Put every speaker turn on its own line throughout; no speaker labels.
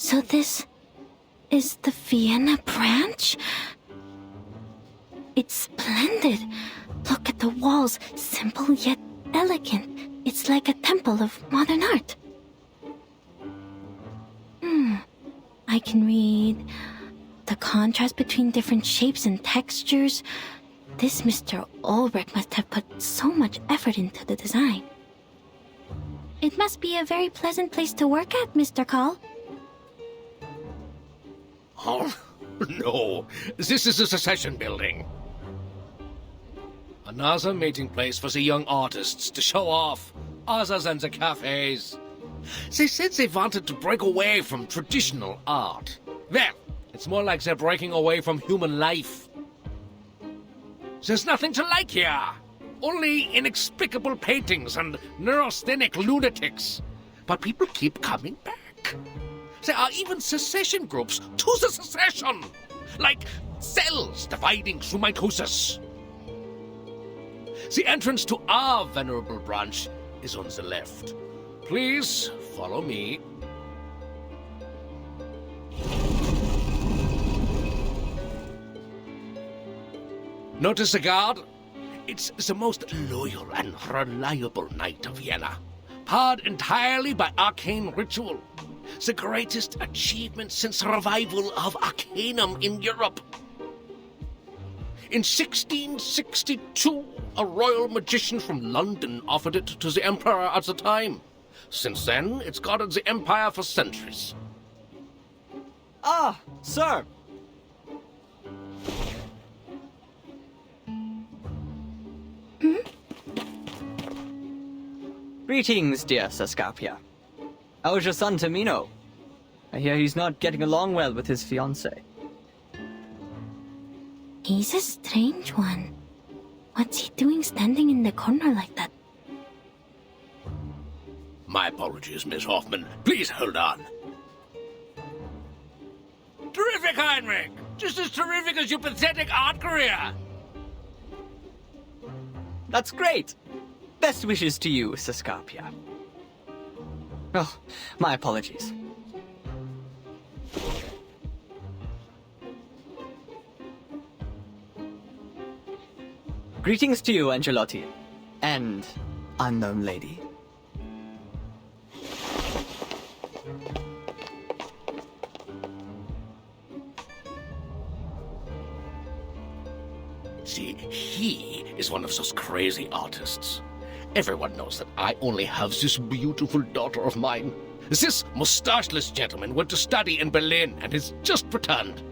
So this is the Vienna branch? It's splendid. Look at the walls, simple yet elegant. It's like a temple of modern art. I can read the contrast between different shapes and textures. This Mr. Ulrich must have put so much effort into the design. It must be a very pleasant place to work at, Mr. Call.
Oh, no. This is the Secession Building. Another meeting place for the young artists to show off, other than the cafes. They said they wanted to break away from traditional art. Well, it's more like they're breaking away from human life. There's nothing to like here. Only inexplicable paintings and neurasthenic lunatics. But people keep coming back. There are even secession groups to the secession. Like cells dividing through mitosis. The entrance to our venerable branch is on the left. Please follow me. Notice the guard? It's the most loyal and reliable knight of Vienna, powered entirely by arcane ritual. The greatest achievement since the revival of Arcanum in Europe. In 1662, a royal magician from London offered it to the emperor at the time. Since then, it's guarded the empire for centuries.
Ah, sir! Greetings, dear Sascapia. How's your son Tamino? I hear he's not getting along well with his fiancée.
He's a strange one. What's he doing standing in the corner like that?
My apologies, Miss Hoffman. Please hold on. Terrific, Heinrich! Just as terrific as your pathetic art career!
That's great! Best wishes to you, Sascapia. Oh, my apologies. Greetings to you, Angelotti. And unknown lady.
See, he is one of those crazy artists. Everyone knows that I only have this beautiful daughter of mine. This mustacheless gentleman went to study in Berlin and has just returned.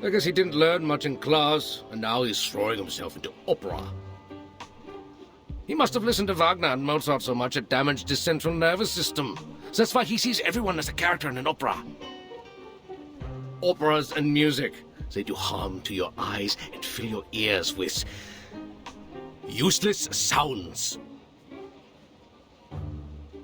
I guess he didn't learn much in class, and now he's throwing himself into opera. He must have listened to Wagner and Mozart so much it damaged his central nervous system. That's why he sees everyone as a character in an opera. Operas and music, they do harm to your eyes and fill your ears with useless sounds.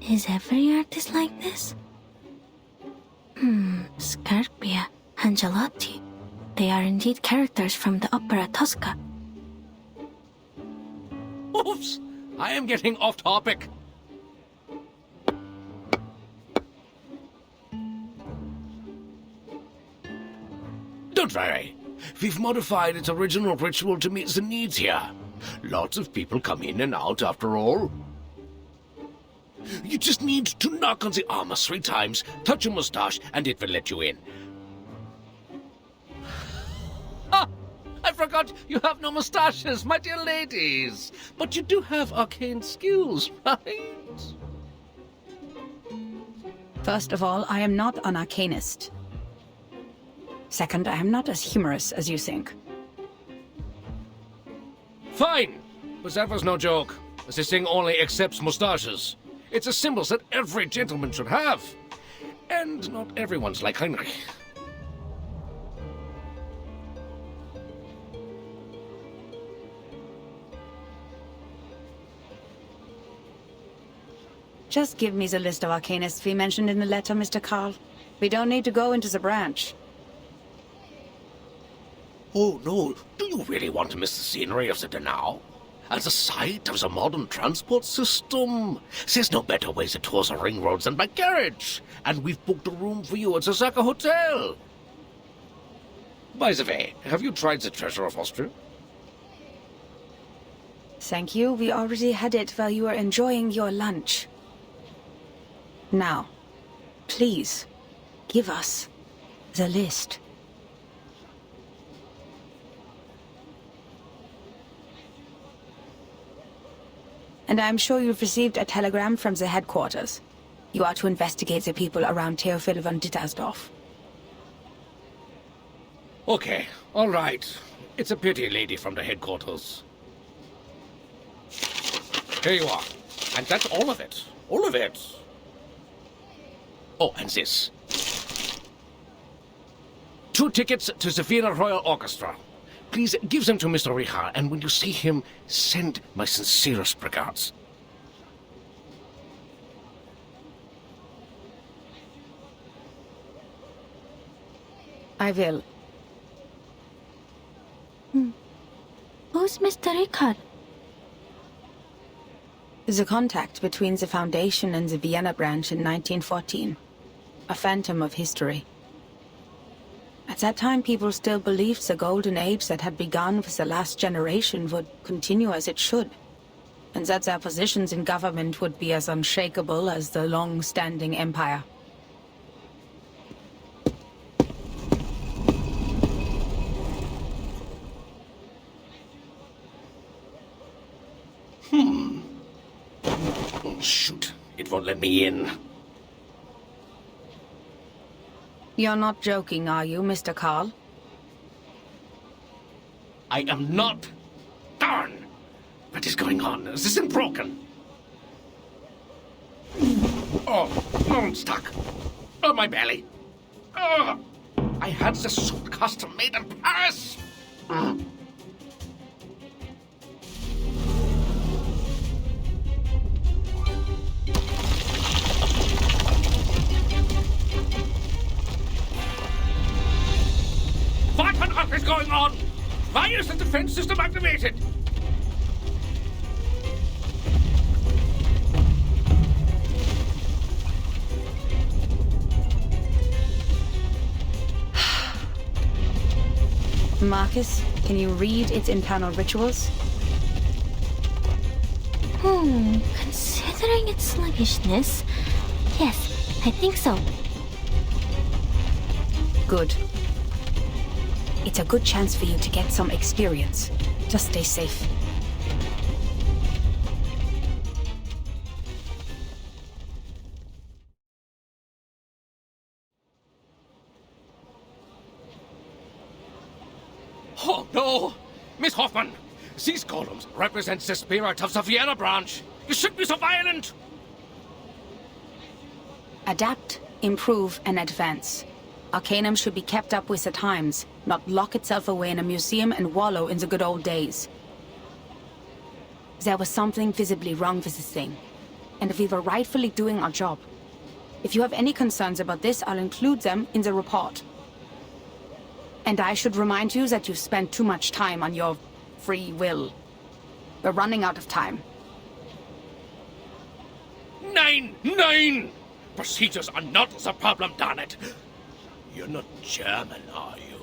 Is every artist like this? Scarpia, Angelotti. They are indeed characters from the opera Tosca.
Oops! I am getting off topic. Don't worry. We've modified its original ritual to meet the needs here. Lots of people come in and out after all. You just need to knock on the armor 3 times, touch your mustache, and it will let you in. Ah! I forgot you have no mustaches, my dear ladies. But you do have arcane skills, right?
First of all, I am not an arcanist. Second, I am not as humorous as you think.
Fine, but that was no joke. This thing only accepts mustaches. It's a symbol that every gentleman should have. And not everyone's like Heinrich.
Just give me the list of arcanists we mentioned in the letter, Mr. Carl. We don't need to go into the branch.
Oh, no. Do you really want to miss the scenery of the Donau? As a site of the modern transport system, there's no better way to tour the ring roads than by carriage. And we've booked a room for you at the Zaka Hotel. By the way, have you tried the treasure of Austria?
Thank you. We already had it while you were enjoying your lunch. Now, please, give us the list. And I'm sure you've received a telegram from the headquarters. You are to investigate the people around Theophil von Dittersdorf.
Okay, all right. It's a pity, lady from the headquarters. Here you are. And that's all of it. All of it. Oh, and this. 2 tickets to the Vienna Royal Orchestra. Please give them to Mr. Richard, and when you see him, send my sincerest regards.
I will.
Who's Mr. Richard?
The contact between the Foundation and the Vienna branch in 1914. A phantom of history. At that time, people still believed the golden age that had begun with the last generation would continue as it should, and that their positions in government would be as unshakable as the long-standing empire.
Oh, shoot. It won't let me in.
You're not joking, are you, Mr. Carl?
I am not. Darn! What is going on? This isn't broken. Oh, I'm stuck. Oh, my belly. Oh, I had this suit custom made in Paris. What on earth is going on? Why is the defense system activated?
Marcus, can you read its internal rituals?
Considering its sluggishness, yes, I think so.
Good. It's a good chance for you to get some experience. Just stay safe.
Oh, no! Miss Hoffman, these columns represent the spirit of the Vienna branch. You shouldn't be so violent!
Adapt, improve, and advance. Arcanum should be kept up with the times, not lock itself away in a museum and wallow in the good old days. There was something visibly wrong with this thing, and we were rightfully doing our job. If you have any concerns about this, I'll include them in the report. And I should remind you that you've spent too much time on your free will. We're running out of time.
Nine! Procedures are not the problem, darn it. You're not German, are you?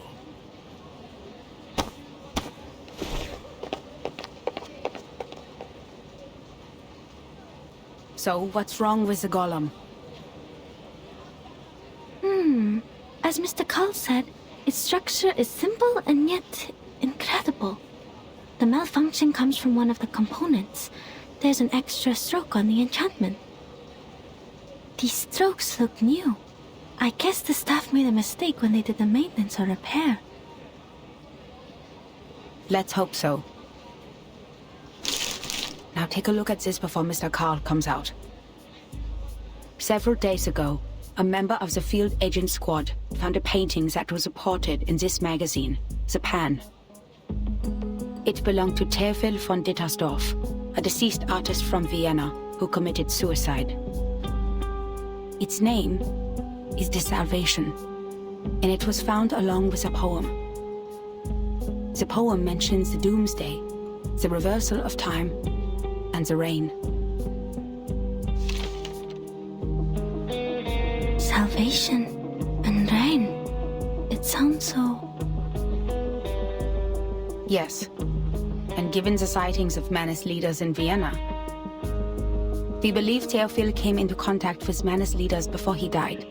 So, what's wrong with the golem?
As Mr. Carl said, its structure is simple and yet incredible. The malfunction comes from one of the components. There's an extra stroke on the enchantment. These strokes look new. I guess the staff made a mistake when they did the maintenance or repair.
Let's hope so. Now take a look at this before Mr. Carl comes out. Several days ago, a member of the field agent squad found a painting that was reported in this magazine, The Pan. It belonged to Theophil von Dittersdorf, a deceased artist from Vienna who committed suicide. Its name is The Salvation, and it was found along with a poem. The poem mentions the doomsday, the reversal of time, and the rain.
Salvation and rain. It sounds so...
Yes, and given the sightings of Manus leaders in Vienna, we believe Theophil came into contact with Manus leaders before he died,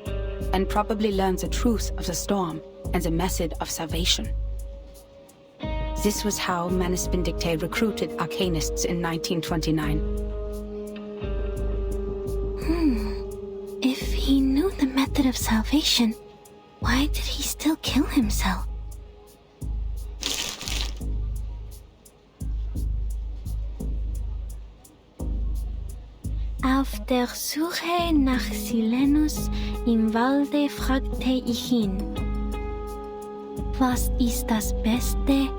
and probably learned the truth of the storm and the method of salvation. This was how Manus Vindicte recruited Arcanists in 1929.
If he knew the method of salvation, why did he still kill himself? Auf der Suche nach Silenus im Walde fragte ich ihn, was ist das Beste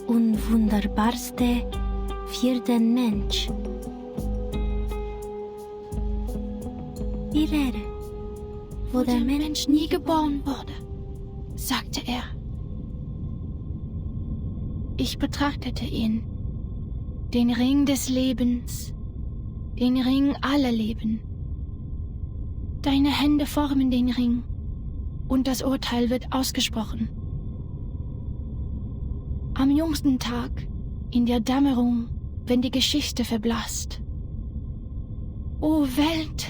und Wunderbarste für den Mensch? Die Rede, wo der Mensch nie geboren wurde, sagte er.
Ich betrachtete ihn, den Ring des Lebens, den Ring aller Leben. Deine Hände formen den Ring, und das Urteil wird ausgesprochen. Am jüngsten Tag, in der Dämmerung, wenn die Geschichte verblasst. O Welt,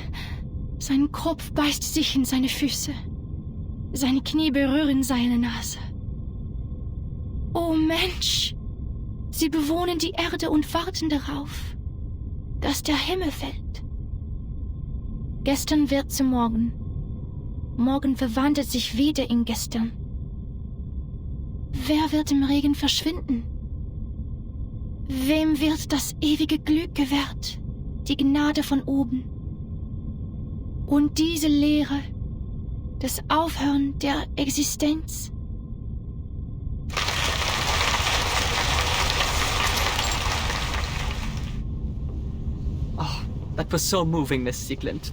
sein Kopf beißt sich in seine Füße, seine Knie berühren seine Nase. O Mensch, sie bewohnen die Erde und warten darauf, dass der Himmel fällt. Gestern wird zu morgen. Morgen verwandelt sich wieder in gestern. Wer wird im Regen verschwinden? Wem wird das ewige Glück gewährt, die Gnade von oben? Und diese Lehre, das Aufhören der Existenz?
That was so moving, Miss Sieglind.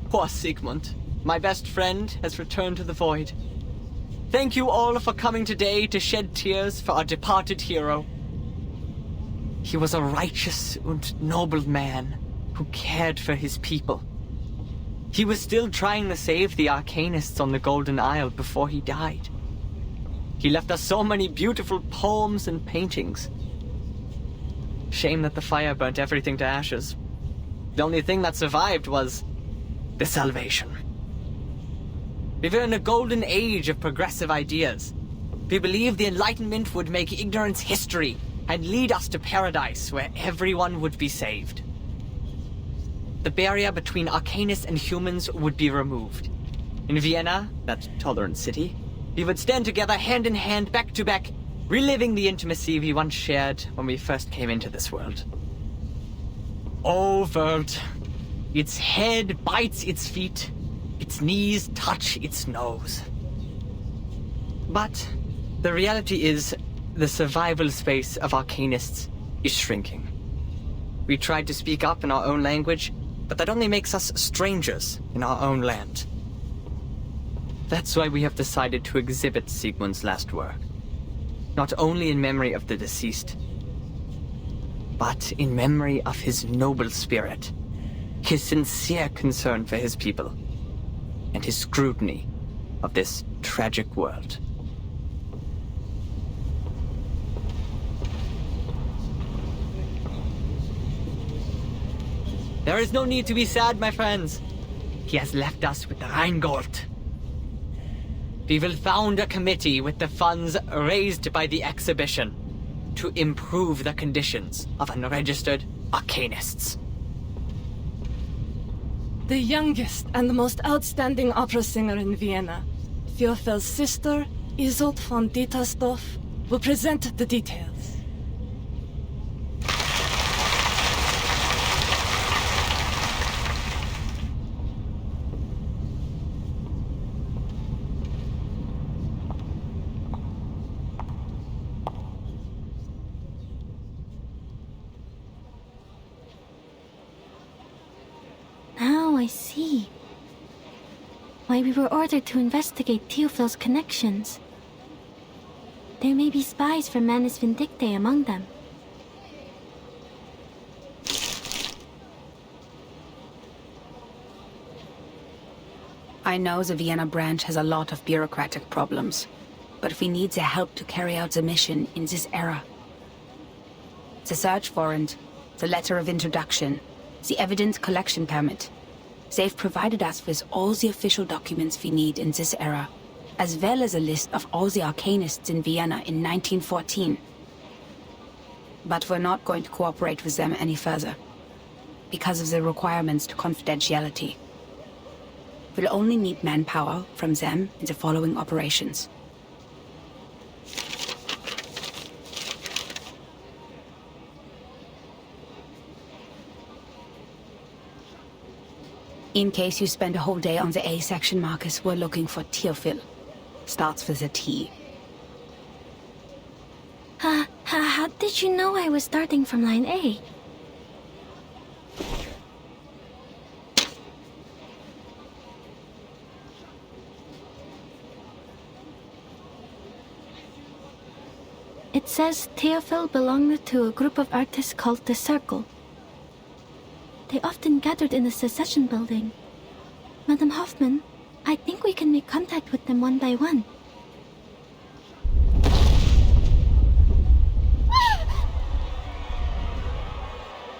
Poor Sigmund, my best friend, has returned to the void. Thank you all for coming today to shed tears for our departed hero. He was a righteous and noble man who cared for his people. He was still trying to save the Arcanists on the Golden Isle before he died. He left us so many beautiful poems and paintings. Shame that the fire burnt everything to ashes. The only thing that survived was the salvation. We were in a golden age of progressive ideas. We believed the Enlightenment would make ignorance history and lead us to paradise where everyone would be saved. The barrier between Arcanists and humans would be removed. In Vienna, that tolerant city, we would stand together hand in hand, back to back, reliving the intimacy we once shared when we first came into this world. Oh, world. Its head bites its feet, its knees touch its nose. But the reality is, the survival space of Arcanists is shrinking. We tried to speak up in our own language, but that only makes us strangers in our own land. That's why we have decided to exhibit Sigmund's last work. Not only in memory of the deceased, but in memory of his noble spirit, his sincere concern for his people, and his scrutiny of this tragic world. There is no need to be sad, my friends. He has left us with the Rheingold. We will found a committee with the funds raised by the exhibition to improve the conditions of unregistered Arcanists.
The youngest and the most outstanding opera singer in Vienna, Theophil's sister, Isolde von Dietersdorf, will present the details.
Now I see why we were ordered to investigate Theophil's connections. There may be spies from Manus Vindictae among them.
I know the Vienna branch has a lot of bureaucratic problems, but we need their help to carry out the mission in this era. The search warrant, the letter of introduction, the evidence collection permit. They've provided us with all the official documents we need in this era, as well as a list of all the arcanists in Vienna in 1914. But we're not going to cooperate with them any further, because of the requirements to confidentiality. We'll only need manpower from them in the following operations. In case you spend a whole day on the A section, Marcus, we're looking for Teofil. Starts with a T.
How did you know I was starting from line A? It says Teofil belonged to a group of artists called the Circle. They often gathered in the Secession Building. Madam Hoffman, I think we can make contact with them one by one.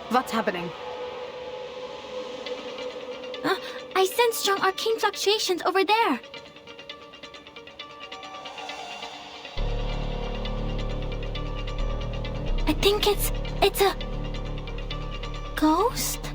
What's happening?
I sense strong arcane fluctuations over there. I think it's a ghost?